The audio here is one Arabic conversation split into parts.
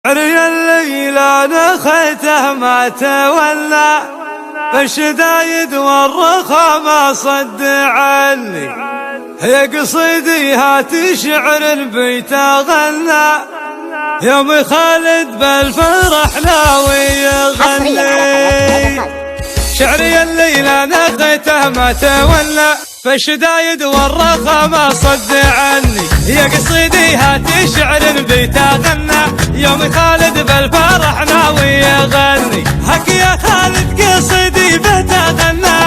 عري الليلة نخيته ما تولى بالشدايد والرخا ما صد عني. هي قصيدي هات شعر البيت غنى يوم خالد بالفرح ناوي يغني. شعري الليلة نخيته ما تولى فالشدايد والرخا ما صد عني. يا قصيدي هات شعر البيت غنى يوم خالد بالفرح ناوي يغني. هك يا خالد قصيدي بيت غنى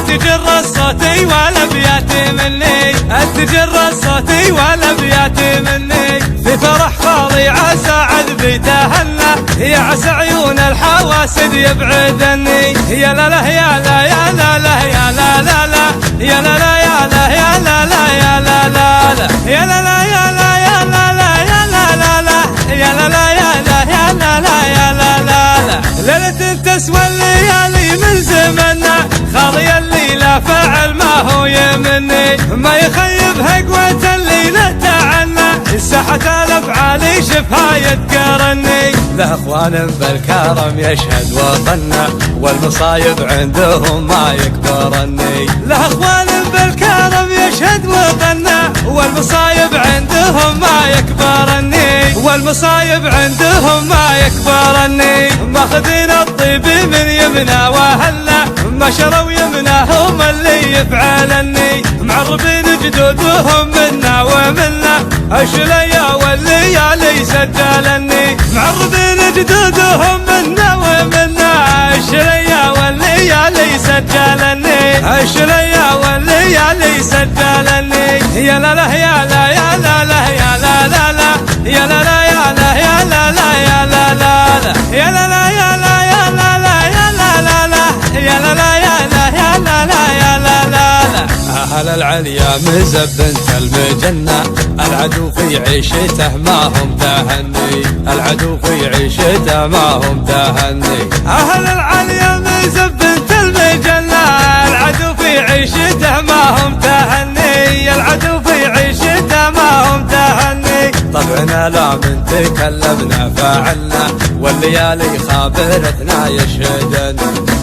تجر الصوتي والابيات مني، تجر الصوتي والابيات مني. في فرح خالي عسى عذ بيته هنا يا عسى عيون الحواسد يبعدني. يا لا لا يا لا يا لا لا يا لا لا لا يا لا لا يا لا يا لا لا يا لا لا لا يا لا لا يا لا يا لا لا يا لا لا لا يا لا لا يا لا يا لا لا يا لا لا لا. ليلة تسوى الليالي من زمنا خالي الليلة فعل ما هو يمني. ما يخيب هقوة الليلة تعنا الساحة الافعالي شفها يتقرني. له اخوان بالكرم يشهد وطنا والمصايب عندهم ما يكبرني. له اخوان بالكرم يشهد وطنا والمصايب عندهم ما يكبرني، والمصايب عندهم ما يكبرني. ماخذين الطيب من يمنا وهلا ما شروا يمنا هم اللي يفعلني. معربين جدودهم منا ومنا الشليا والليالي سجلني. معربين جدودهم منا ومنا الشليا والليالي سجلني، الشليا والليالي سجلني. يا لا لا يا لا يا لا لا يا لا لا لا يا لا لا يا لا يا لا لا يا لا لا لا يا لا لا يا لا يا لا لا يا لا لا لا يا لا لا يا لا يا لا لا يا لا لا لا. أهل العليا مزب بنت المجنة العدو في عيشته ما هم تهني، العدو في عيشته ما هم تهني. أهل العليا مزب بنت المجنة العدو في عيشته ما هم تهني، العدو في عيشته ما هم تهني. طبعنا لا من تكلمنا فعلنا والليالي خابرتنا يشهدن.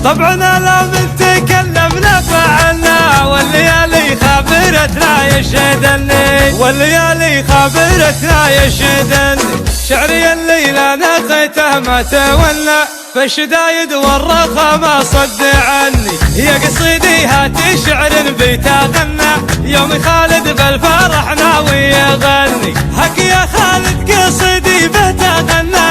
طبعنا لا من تكلمنا فعلنا والليالي خابرتنا يشهدني، والليالي خابرتنا يشهدني. شعري الليلة نخيته ما تولى فالشدايد والرخا ما صد عني. يا قصيدي هات شعر بيت غنى يوم خالد بالفرح ناوي يغني. هك يا خالد قصيدي بيت غنى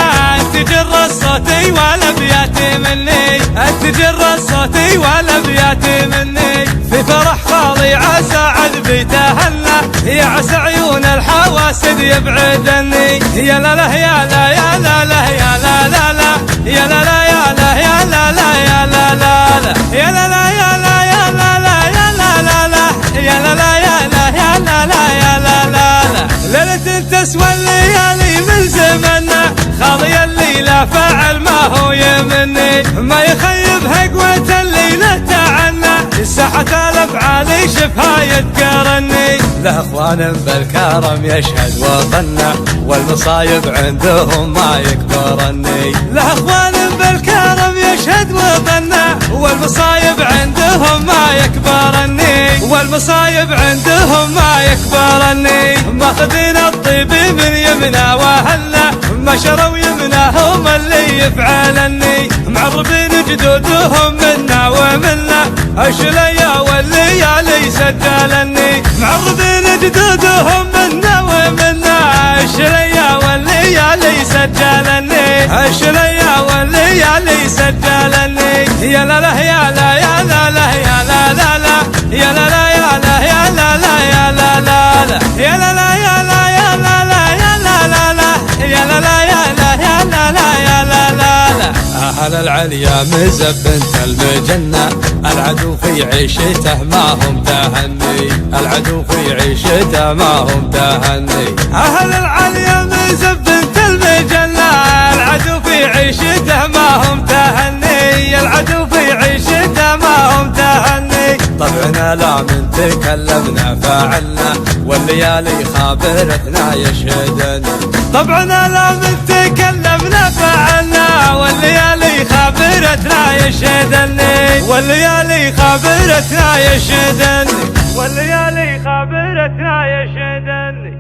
تجر الصوتي والابيات مني، تجر الصوتي والابيات مني. في فرح خالي عسى عذ بيته هنا يا عسى عيون الحواسد يبعدني. يا لا لا يا لا يا لا لا يا لا لا لا يا لا لا يا لا يا لا لا يا لا لا لا يا لا لا يا لا يا لا لا يا لا لا لا يا لا لا يا لا يا لا لا يا لا لا لا. ليلة تسوى الليالي من زمنا خالي الليلة فعل ما هو يمني. ما يخيب هقوة الليلة تعنا الساحة الافعالي شفها يتقرني. له اخوان بالكرم يشهد وطنا والمصايب عندهم ما يكبرني. له اخوان بالكرم يشهد وطنا والمصايب عندهم ما يكبرني، والمصايب عندهم ما يكبرني. ماخذين الطيب من يمنا وهلا ما شروا يمنا هم اللي يفعلني. معربين جدودهم منا ومنا الشليا والليالي سجلني. معربين جدودهم منا ومنا الشليا والليالي سجلني، الشليا والليالي سجلني. يا لا لا يا لا يا لا لا يا لا لا لا يا لا لا يا لا يا لا لا يا لا لا لا يا لا لا يا لا يا لا لا يا لا لا لا يا لا لا يا لا يا لا لا يا لا لا لا. أهل العليا مزب بنت المجنة العدو في عيشته ما هم تهني، العدو في عيشته ما هم تهني. أهل العليا مزب بنت المجنة العدو في عيشته ما هم تهني، العدو في عيشته ما هم تهني. طبعنا لا من تكلمنا فعلنا والليالي خابرتنا يشهدن. طبعنا لا من تكلمنا يشدني، والليالي خابرتنا يشدني، والليالي خابرتنا يشدني.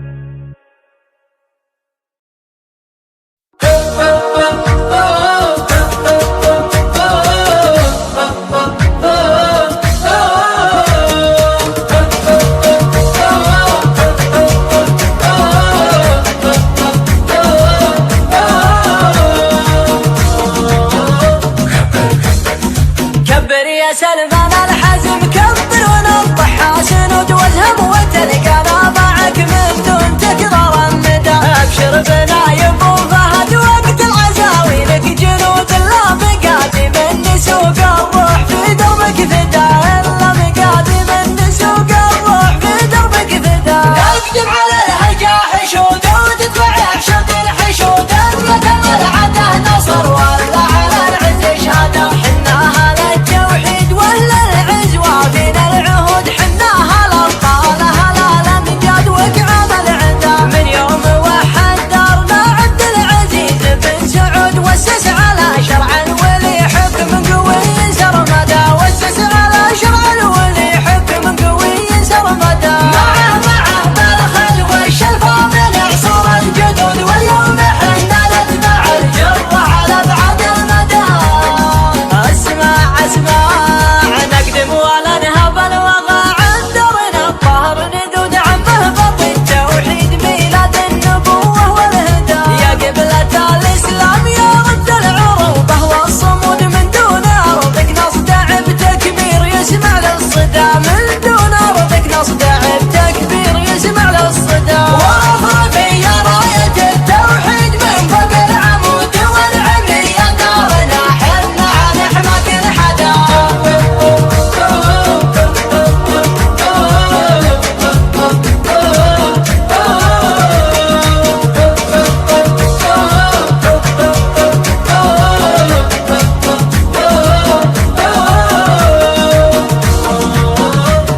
يا سلمان الحزم كبر ونطح سنود والهم وتلقانا معك من دون تكرار الندى. ابشر بنايب وفهد وقت العزاوي لك جنود لا مقادم النسوق الروح في دربك فدا، الا مقادم النسوق الروح في دربك فدا. نقدم على الهجا حشود وتدفع بشد الحشود المدى العده نصر ولا على العز شهاده. حناها للتوحيد ولا العزوة بين العهود، حناها للطالة هلالا نجاد وقعام العدا. من يوم وحد دارنا عبد العزيز بن سعود وسس على شرع الولي حكم قوي سرمدا، وسس على شرع الولي حكم قوي سرمدا. معه بالخيل والشلفة من عصور الجدود، واليوم حنا نتبع الجرة على ابعد المدى. اسمع نقدم ولا نهب الوغى عندرنا الطهر ندود عمه بطي التوحيد ميلاد النبوة والهدى. يا قبلة الإسلام يا رد العروبة والصمود من دون أرضك نصدع بتكبير يسمع للصدى، من دون أرضك نصدع بتكبير يسمع للصدى. وافرقي يا راية التوحيد من فوق العمود والعمي يا دارنا حنا نحماك الحدا.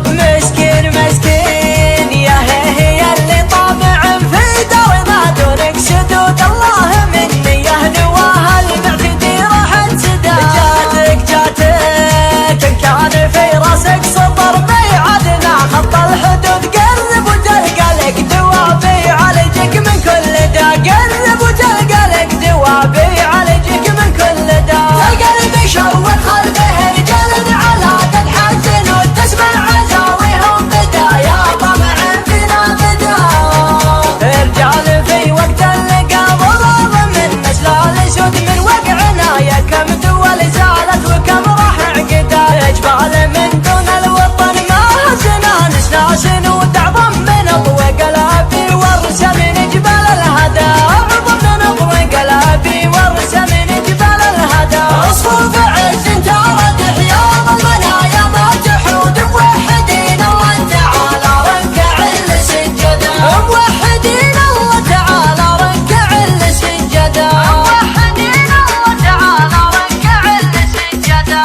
مسكين مسكين يا هي اللي طامع في دارنا دونك سدود، الله مني يا نواها المعتدي راح تسدى. جاتك إن كان في راسك سطر ميعادنا خط الحدود، قرب وتلقى لك دوابي يعالجك من كل دا. قرب وتلقى لك دوابي يعالجك من كل دا. تلقى البشر وخلفه رجال على تنحزن وتسمع عزاويهم بدا، يا طمع فينا بدا. رجال في وقت اللقا ضرب من نسل الاسود من وقعنا، يا كم دول زالت وكم راح عقدا. جبال من دون الوطن ما هزنا نسناسن وتعظم من اطوق الابي ورسى من جبال الهدى. اعظم من اطوق الابي ورسى من جبال الهدى. اصفوف عز تارد حياض المنايا ما تحود، موحدين الله تعالى ركع السجدا. موحدين الله تعالى ركع السجدا. موحدين الله تعالى ركع السجدا.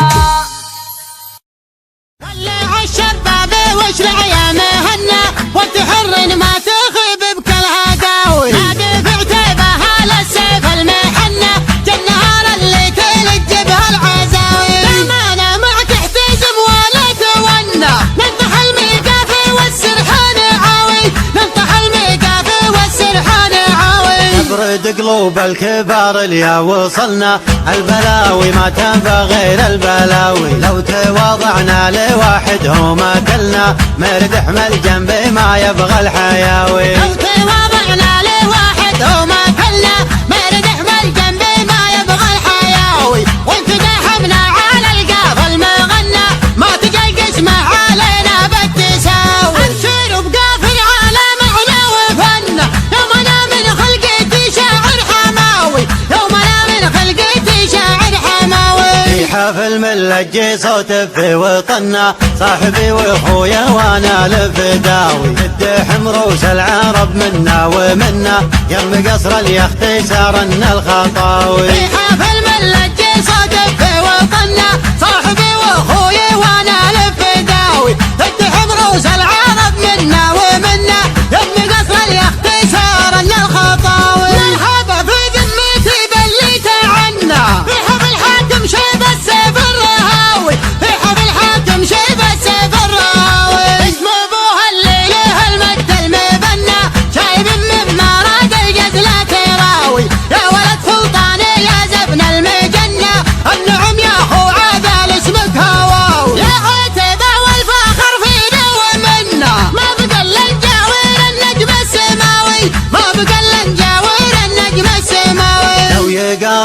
طلع الشباب واشرع يا مهنا وتحر ما تخيب بكل هداوي. نادي في عتيبه على السيف المحنة جالنهار اللي تلج بها العزاوي. بامانه ما تحتزم ولا تونى، ننطح الميقافي والسرحان عاوي، ننطح الميقافي والسرحان عاوي. نبرد قلوب الكبار اليا وصلنا، البلاوي ما تنفع غير البلاوي. لو تواضعنا لواحد هو ما كلنا، مردح من الجنب ما يبغى الحياوي. لو تواضعنا لواحد هو ما كلنا، مردح من الجنب ما يبغى الحياوي. وانت داحمنا على القاف المغنى، ما تجي القسمة علينا بالتساوي. انشر بقاف العالم احنا وفنا، يوم انا من خلقتي شاعر حماوي، يوم انا من خلقتي شاعر حماوي. في حفل ملجي صوت في وطننا، صاحبي واخويا وانا لفداوي. الدحم روس العرب منا ومنا، يم قصر اليخت سارنا الخطاوي. في حفل ملجي صوت في وطننا، صاحبي واخويا وانا لفداوي. الدحم روس العرب منا ومنا، يم قصر اليخت سارنا الخطاوي. مرحبا في ذمتي باللي تعنا، في حفل حاكم شيب السيف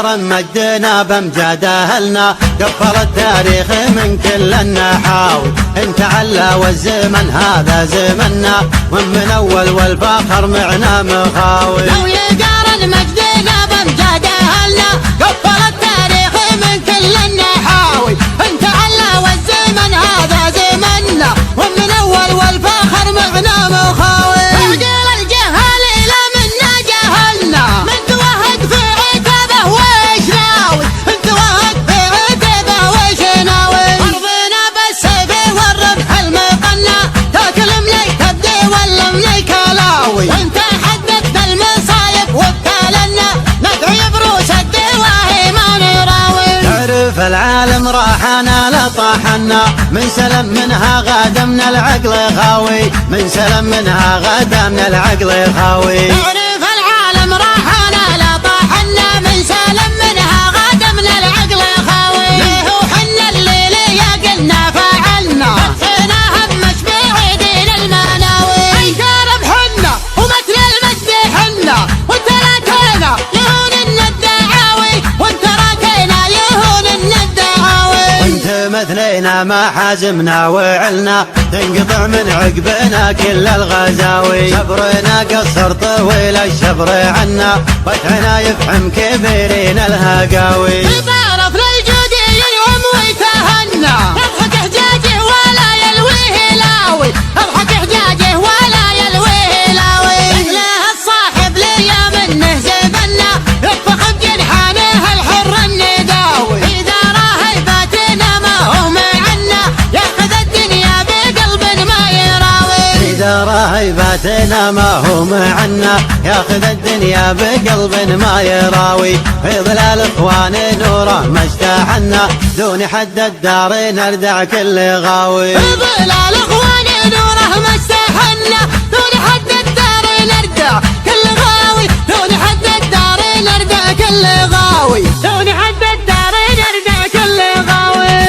قارن مجدنا بامجاد اهلنا، قفل التاريخ من كل النحاوي، انت علا والزمن هذا زمنا، ومن اول والفخر معنا مخاوي. لو يقارن مجدنا بامجاد اهلنا، قفل التاريخ من كل النحاوي، انت علا والزمن هذا زمنا، ومن اول والفخر معنا مخاوي. عقل الجهال لا منا جهلنا، من توهق في عتبه ويش ناوي، انت توهق في عتبه ويش ناوي. ارضنا بالسيف والرمح المقنع، تاكل مليك الدي ولا مليك لاوي، وانت حددت المصايب وبتالنا، ندعي بروس الدواهي ما نراوي. تعرف العالم راحنا لطاحنا، من سلم منها غدا من العقل خاوي، من سلم منها غدا من العقل خاوي. تعرف العالم راحنا لطاحنا، من سلم منها غدا من العقل خاوي. ليه وحنا الليل يا قلنا فعلنا، فتحنا همش بعيدين المناوي. انكار بحنا ومثل المجد حنا، وتراكينا يهون الدعاوي، وتراكينا يهون الدعاوي. وانت مثلنا ما حازمنا وعلنا، تنقطع من عقبنا كل الغزاوي. شبرنا قصر طويل الشبر عنا، فتحنا يفحم كبيرين الهقاوي. يتعرف للجودي ينعم ويتهنى، يضحك حجاجه ولا يلويه لاوي، يضحك حجاجه ولا يلويه لاوي. له الصاحب ليا منه زبنا، يطفخ بجنحانه الحر النداوي. إذا راه يفاتنا ما هو معنا، ياخذ الدنيا بقلب ما يراوي. إذا راهيباتنا ما هو معنا، ياخذ الدنيا بقلب ما يراوي. في ظلال اخوان نوره ما اجتاحنا، دون حد الدار نردع كل غاوي. في ظلال اخوان نوره ما استحنا، دون حد الدار نردع كل غاوي، دون حد الدار نردع كل غاوي، دون حد الدار نردع كل غاوي.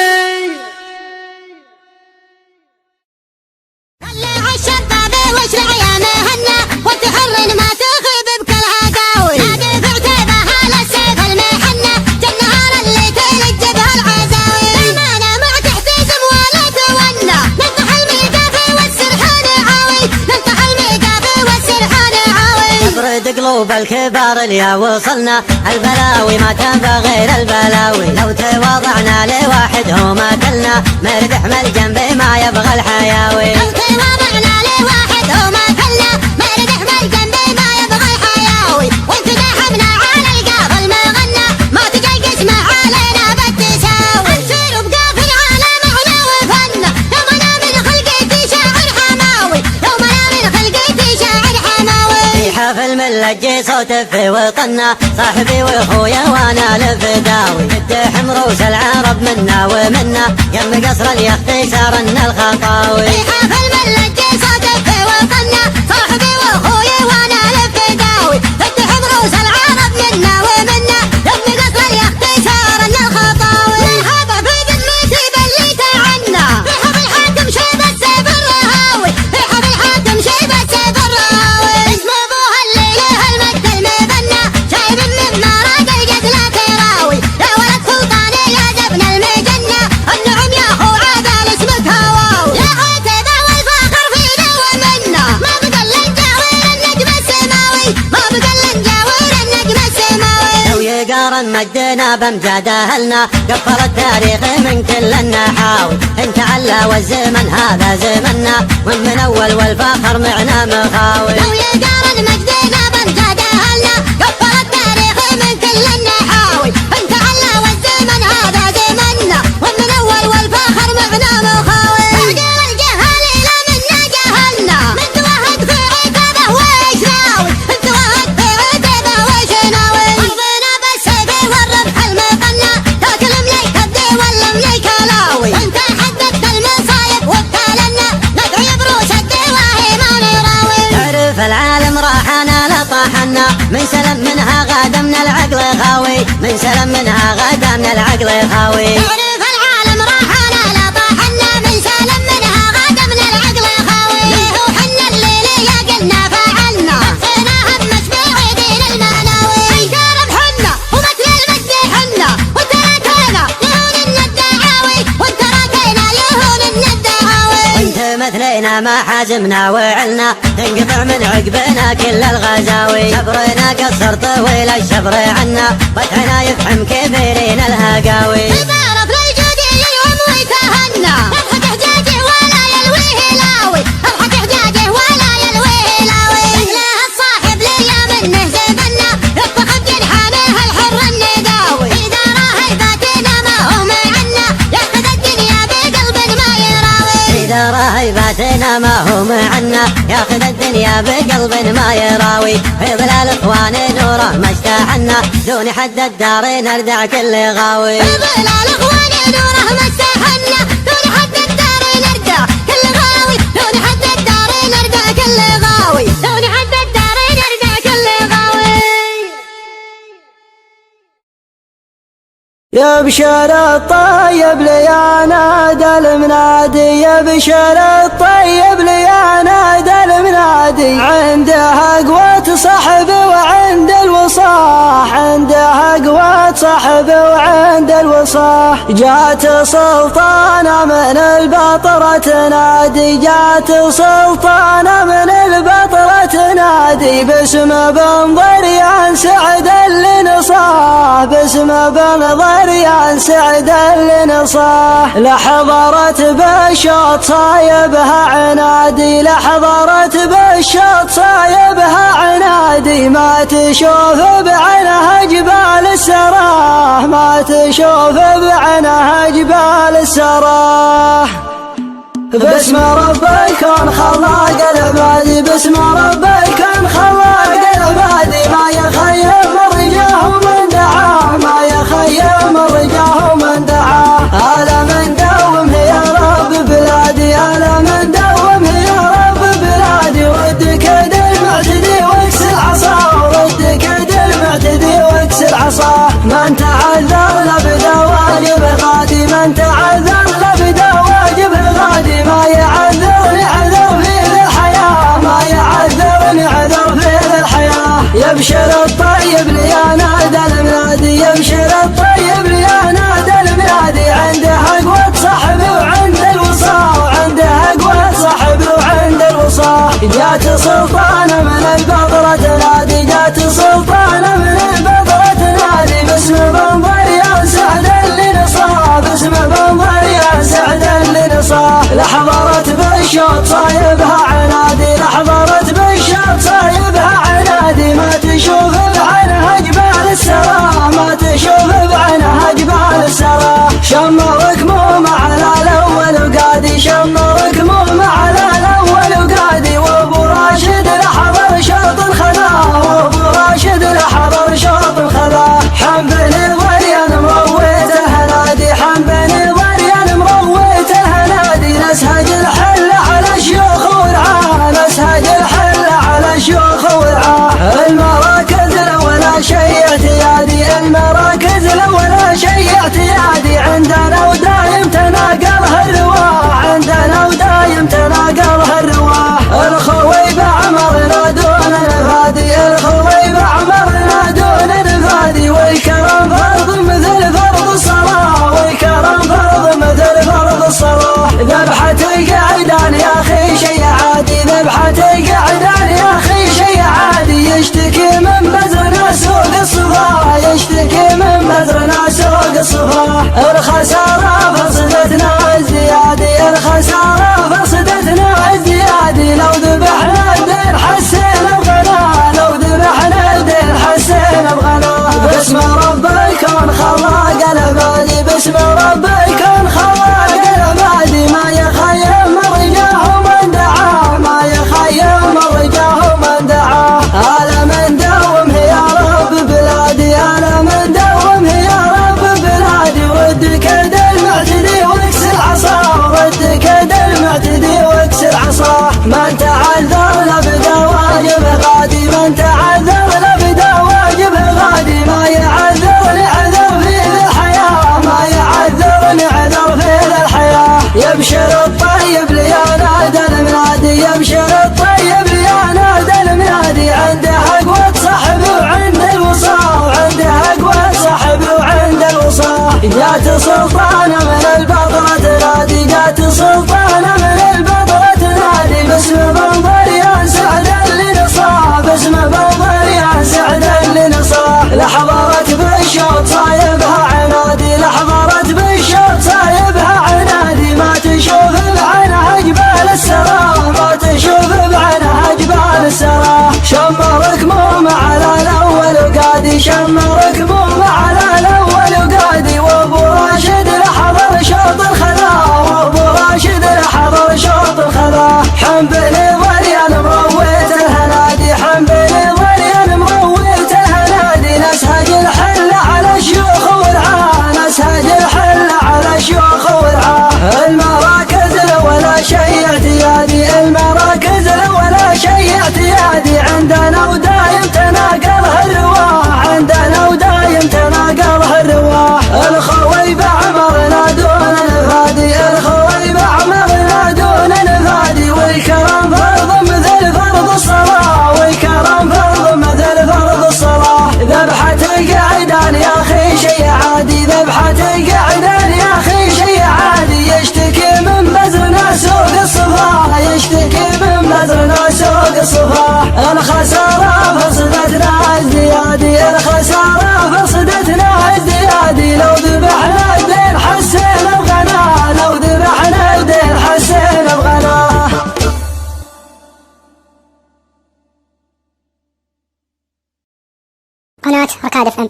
طلع الشباب واشرع يا مهنا، وتحرن ما تخيب بكل هقاوي. نادي في عتيبه على السيف المحنه، جالنهار اللي تلج بهالعزاوي. بامانه ما تحتزم ولا تونى، نفتح الميقافي والسرحان عاوي، نفتح الميقافي والسرحان عاوي. نبرد قلوب الكبار اليا وصلنا، البلاوي ما تنفع غير البلاوي. لو تواضعنا لواحد هو ما كلنا، مردح من الجنب ما يبغى الحياوي. لو تواضعنا لواحد هو ما كلنا، مردح من الجنب ما يبغى الحياوي. وانت داحمنا على القافل ما غنى، ما تجي قسمه علينا بالتساوي. نسير بقافل على معنى وفنا، يومنا من خلقتي شاعر حماوي، يومنا من خلقتي شاعر حماوي. في حفل ملجي صوت في وطنا، صاحبي واخويا وانا الفداوي. تدحم روس العرب منا ومنا، يم قصر اليخت سارنا الخطاوي. في حفل ملجي صوت في وطنا، صاحبي واخويا وانا الفداوي. تدحم روس العرب منا ومنا، يم قصر اليخت سارنا الخطاوي. مرحبا في ذمتي بليت عنا، رحب الحاكم شيبة سيف الرهاوي، رحب الحاكم شيبة سيف الرهاوي. اسم ابوها الليله المجد المبنى، شايب من مراد القتلى تراوي. يا ولد سلطاني يا زبن المجنة، النعم يا اخو عادل اسمك هواوي. يا عتيبة والفخر فينا ومنا، ما بقى الا نجاور النجم السماوي، ما بقى الا نجاور النجم السماوي. لو يقارن مجدنا بامجاد اهلنا، قفل التاريخ من كل النحاوي. انت علا والزمن هذا زمنا، ومن اول والفخر معنا مخاوي. لو يقارن مجدنا بامجاد اهلنا، قفل التاريخ من كل النحاوي. انت علا والزمن هذا زمنا، ومن اول والفخر معنا مخاوي. عقل الجهال لا منا جهلنا، من توهق في عتبه ويش ناوي، من توهق في عتبه ويش ناوي. ارضنا بالسيف والرمح المقنع، تاكل مليك الدي ولا مليك لاوي. انت حددت المصايب وبتالنا، ندعي بروس الدواهي ما نراوي. تعرف العالم راحنا لطاحنا، من سلم منها غدا من العقل خاوي، من سلم منها غدا من العقل خاوي. تعرف العالم راحنا لطاحنا، من سلم منها غدا من العقل خاوي. ليه وحنا الليل يا قلنا فعلنا، فتحنا همش بعيدين المناوي. انكار بحنا ومثل المجد علينا ما حازمنا وعلنا تنقطع من عقبنا كل الغزاوي شبرنا قصر طويل الشبر عنا فتحنا يفحم كبيرين الهقاوي تبارك للجودي يوم ويتهنى يضحك حجاجه ولا يلويه لاوي يضحك حجاجه ولا يلويه لاوي له الصاحب ليا منه زبنا يطبخ بجنحانه الحر النداوي إذا راهي فاتنا ما هو معنا ياخذ الدنيا بقلب ما يراوي إذا راهي فاتنا ما هو معنا ياخذ الدنيا بقلب ما يراوي في ظلال اخوان نوره ما اشتاحنا دون حد الدار نردع كل غاوي في ظلال اخوان نوره ما اشتاحنا دون حد الدار نردع كل غاوي دون حد الدار نردع كل غاوي دون حد الدار نردع كل غاوي يا بشر الطيب لي نادى المنادي يا بشر الطيب لي نادى المنادي عندها قوة صحب وعند الوصاح عندها قوة صحب وعند الوصاح جات سلطانة من البطرة تنادي جات سلطانة من البطرة تنادي باسم بن ضريان سعد اللي نصاه باسم بن ضريان سعد اللي نصاه لحضرت بالشوط صايبها عنادي لحضرت بالشوط صايبها عنادي ما تشوف بعينها جبال السراح ما تشوف بعينها جبال السراح باسم رب الكون خلاق العبادي باسم رب الكون خلاق العبادي ما يخيم رجاه من دعاه ما يخيم رجاه من دعاه على من دوم يا رب بلادي على من دوم يا رب بلادي ود كيد المعتدي واكسر عصاه ود كيد المعتدي واكسر عصاه من تعذر لبدا واجب غادي من تعذر لبدا واجب غادي ما يعذرني عذر في الحياة ما يعذرني عذر في الحياة يبشر الطيب لي نادى المنادي يبشر الطيب لي نادى المنادي عندها قوة صحبي وعند الوصاح وعندها قوة صحبي وعند الوصاح جات سلطانة من البطرة تنادي جات سلطانة من البطرة تنادي باسم بن ضريان سعد اللي نصاه باسم بن ضريان سعد اللي نصاه لحضرت بالشوط صايبها عنادي لحضرت بالشوط صايبها عنادي ما تشوف بعينها جبال السراح ما تشوف بعينها جبال السراح شمرك مو على الاول وقادي شمرك مو على الاول وقادي وابو راشد لحضر شوط الخذاه وابو راشد لحضر شوط الخذاه حنبني ضريان مرويته هنادي حنبني ضريان مرويته هنادي نسهج الحل على شيوخ ورعاه نسهج الحل على شيوخ ورعاه المراكز ولا شيء اعتيادي المراكز ولا شيء اعتيادي عندنا ودايم تناقلها الرواح عندنا ودايم تناقلها الرواح الخوي بعمرنا دون نفادي الخوي بعمرنا دون نفادي والكرم فرض مثل فرض الصلاة والكرم فرض مثل فرض الصلاة ذبحة القعدان يا اخي شيء عادي ذبحة القعدان يا اخي شيء عادي يشتكي من بزرنا سوق الصفا يشتكي من بزرنا سوق الصفا الخسارة فرصدتنا الزيادي الخسارة فرصدتنا الزيادي لو ذبحنا الدين حسينا بغنى لو ذبحنا الدين حسينا بغنى باسم رب الكون خلاق العبادي باسم رب الكون خلاق العبادي ما يخيم رجاه من دعاه ما يخيم رجاه من دعاه على من دوم يا رب بلادي على من دوم يا رب بلادي ود كيد المعتدي واكسر عصاه ود كيد المعتدي واكسر عصاه من تعذر لبدا واجب غادي من تعذر لبدا واجب غادي ما يعذرني عذر في الصفاح. الخسارة فصدتنا الزيادي، الخسارة فصدتنا الزيادي. لو ذبحنا الدين حسين بغناه، لو ذبحنا الدين حسين بغناه. قناة ركاد FM.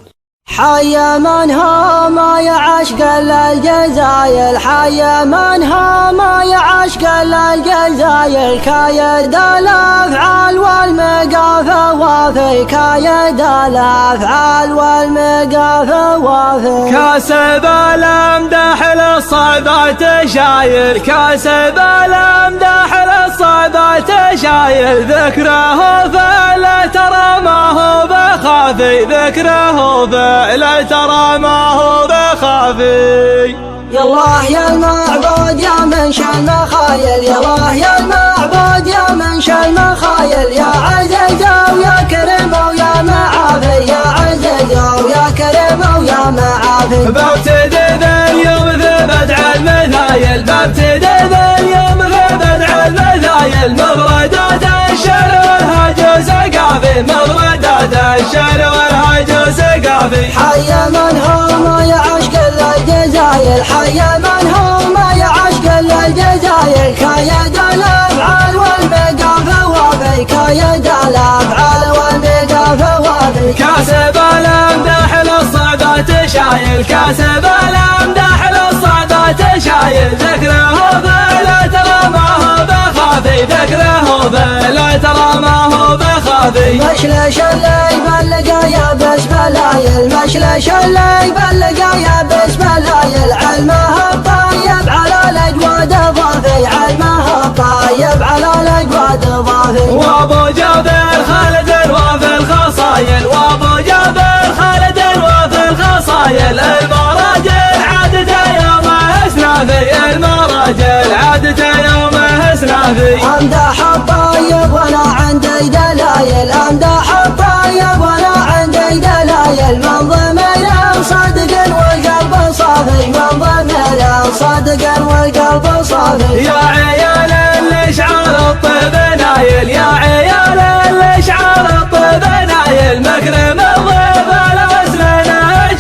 حي من هم يعشق الجزاير، حي من هم يعشق الجزاير. كايد الافعال والمقافة وافي، كايد الافعال والمقافة وافي. كاسب الامدح للصعبة شايل، كاسب الامدح للصعبة شايل. ذكره فلا ترى ما هو بخافي، ذكره فلا ترى ما هو بخافي. يا الله يا المعبود يا منشا المخايل، يا الله يا المعبود يا منشا المخايل. يا عزيز ويا كريم ويا معافي، يا عزيز ويا كريم ويا معافي. بابتدي ذا اليوم في بدع المثايل، بابتدي ذا اليوم في بدع المثايل. مبردات الشعر والهج سقافي، مبردات الشعر والهج سقافي. حي من هم يعشق الجزاير، حي من هم يعشق الجزاير. كايد الافعال والمقافة وافي، كايد الافعال والمقافة وافي. كاسب الامدح للصعبة شايل، كاسب الامدح للصعبة شايل. ذكره فلا ترى ما هو بخافي، ذكره فلا ترى ما هو بخافي. مشلش اللي يبلغ يا بس بلايل، مشلش اللي يبلغ يا بس بلايل. علمها الطيب على الاجواد ضافي، علمها الطيب على الاجواد ضافي. وابو جابر خالد وفي الخصايل، وابو جابر خالد وفي الخصايل. المراجل عادته يوم اسنافي، المراجل عادته يوم اسنافي. امدح الطيب وانا عندي دلايل، امدح الطيب وانا عندي دلايل. من ضمير صادق والقلب صافي، من ضمير صادق والقلب صافي. يا عيال الاشعار الطيب نايل، يا عيال الاشعار الطيب نايل. مكرم الضيف الوزن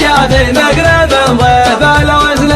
جافي، مكرم الضيف الوزن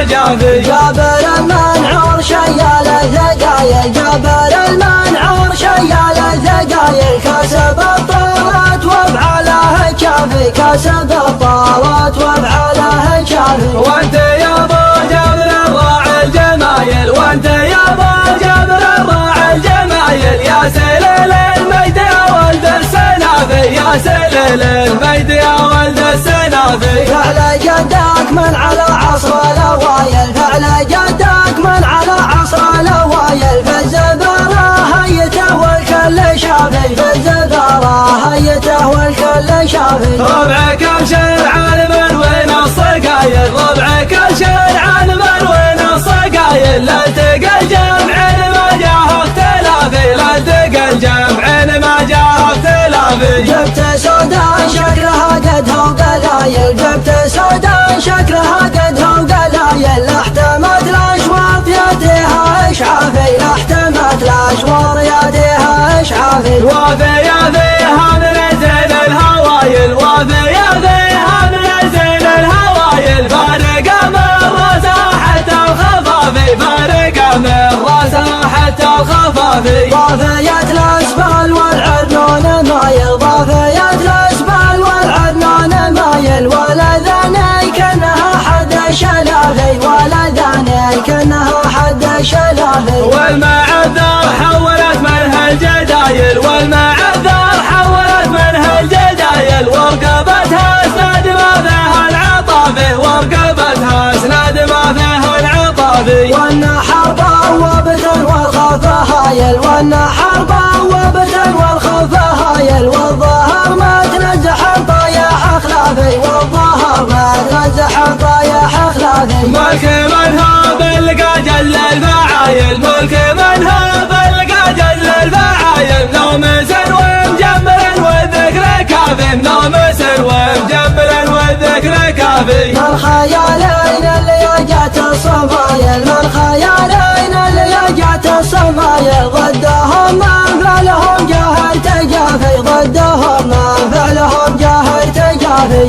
جافي. جابر المنعور شيال الثقايل، جابر المنعور شيال الثقايل. كسب الطاوات وافعاله كافي، كسب الطاوات وافعاله كافي. وانت يا ابو جابر الراعي الجمايل، وانت يا ابو جابر الراعي الجمايل. يا سليل المجد يا ولد السنافي، يا سليل المجد يا ولد السنافي. فعل جدك من على عصر الاوايل، فعل جدك من على عصر الاوايل. فالزبره هيته والكل شافي، فالزبره هيته والكل شافي. ربعك ابشر عالم وين الصقايل، ربعك ابشر عالم وين الصقايل. لا تلقى الجمع ما جاه اختلافي، لا تلقى الجمع ما جاه اختلافي. جبت سودان شكلها قدها وقلايل، جبت سودان شكلها قدها وقلايل. احتمت الاشواط يديها اشعافي، احتمت الاشواط يديها اشعافي. وافي يا فيها من زين الهوايل، وافي يا فيها من زين الهوايل. فارق من راسها حتى الخفافي، فارق من راسها حتى الخفافي. ضافية الاسبال والعرنون مايل، ضافية الاسبال والعرنون مايل. ولدني كانها حد شلافي، ولدني كانها حد شلافي. والمعذر حولت منها الجدايل، والمعذر حولت منها الجدايل. ورقبتها اسناد ما فيها العطافي، ورقبتها اسناد ما فيها العطافي. والنحر بوابة والخوف هايل، والنحر بوابة والخوف هايل. والظهر ما تنزح طايح خلافي، والظهر ما تنزح طايح خلافي. ملك من هو بلقى جل الفعايل، ملك من هو بلقى جل الفعايل. نومس ومجمل والذكر كافي، نومس ومجمل والذكر كافي. من خيالين اللي جات الصمايل، من خيالين اللي جات الصمايل. ضدهم من فلهم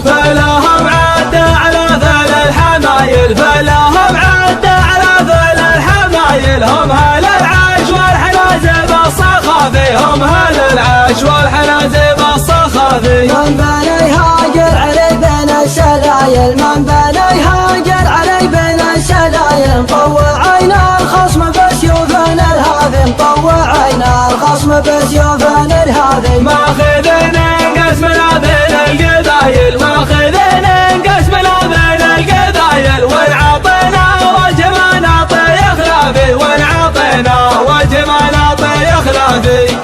فلهم عد على ذل الحمايل فلهم عد على ذل الحمايل هم هل العاش والحنازب الصخافي هم هل العاش والحنازب الصخافي من بني هاجر علي بين السلايل من بني هاجر علي بين السلايل مطوعين الخصم بسيوف الهاذي مطوعين الخصم بسيوف الهاذي ماخذين قسمنا بين القبايل ماخذين قسمنا بين القبايل ونعطينا وجه ما نعطي خلافي ونعطينا وجه ما نعطي خلافي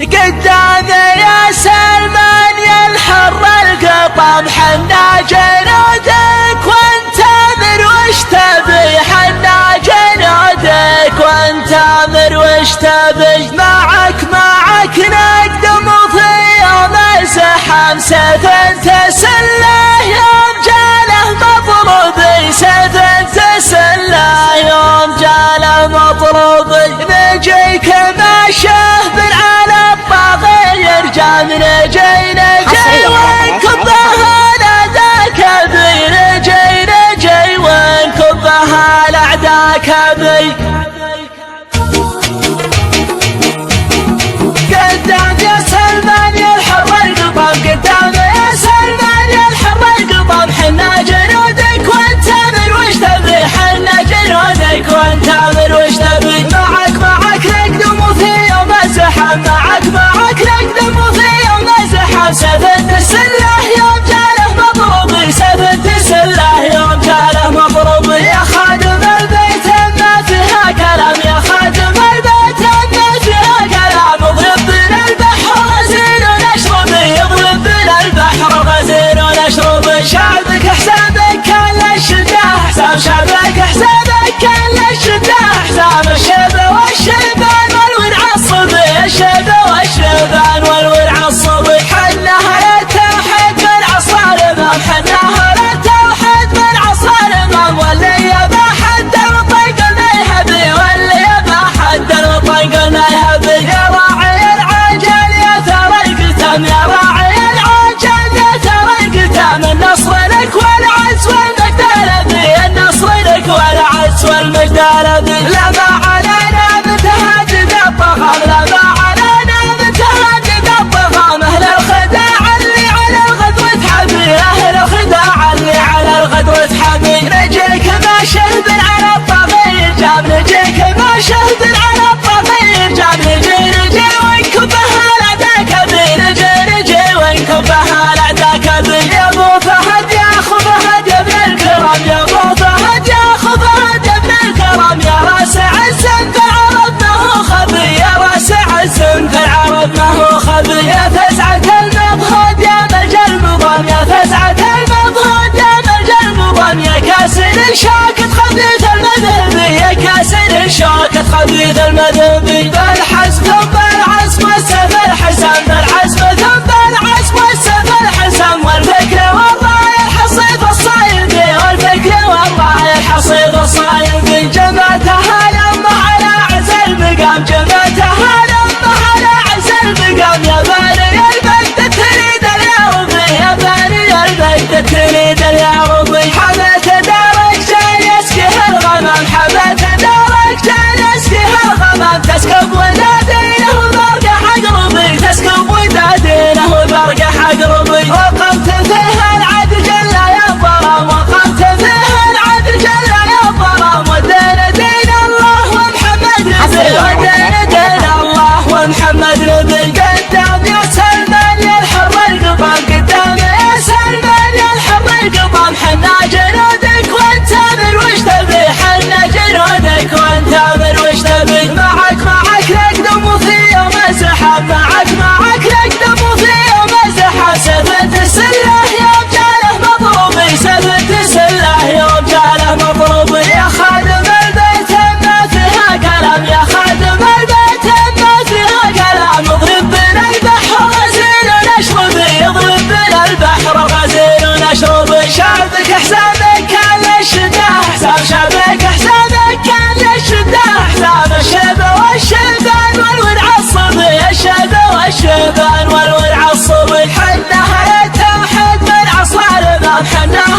قدامي يا سلمان يا الحر القطم حنا جنودك وانت من وش تبي حنا جنودك وانت من وش تبي معك نقدم في يوم الزحام سيف تسله يوم جاله مطلوبي سيف تسله يوم جاله مطلوبي نجيك ماشيه بالعالم باغي يرجع نجي وانكب الاعداء بي نجي وانكب الاعداء بي قدام يا سلمان يا الحر القطم قدام يا سلمان يا الحر القطم حنا جنودك وانت من وش تبي حنا جنودك وانت من وش تبي معك نقدم في يوم الزحام معك نقدم في يوم الزحام سيف السله يوم جاله مضروبي سيف السله يوم جاله مضروبي يا خادم البيت ما فيها كلام يا خادم البيت ما فيها كلام اضرب بنا البحر غزير ونشرب اضرب بنا البحر غزير ونشرب شعبك حسابك كان للشجاع حساب شعبك حسابك كان للشجاع حساب الشيبه والشيبان والورع الصبي الشيبه والشيبان والورع الصبي حناها للتوحيد من عصار امام حناها للتوحيد من عصار امام واللي يبا حد الطيق الميهبي واللي يبا حد الطيق الميهبي يا راعي العجل يا ثرى القتام يا راعي العجل يا ثرى القتام النصر لك والعز والمجد بي النصر لك والعز والمجد بي لا ما علينا متهدد الطغام لا ما علينا متهدد الطغام اهل الخداع اللي على الغدو تحمي اهل الخداع اللي على الغدو تحمي نجيك ما شهد على الطغير جاب نجيك ما شهد على الطغير جاب نجي وانكبها الاعداء بي نجي وانكبها الاعداء بي يا ابو فهد يا ابو فهد يا ابن الكرام يا ابو فهد يا ابن الكرام يا عندها يتم حد من عصارنا حنا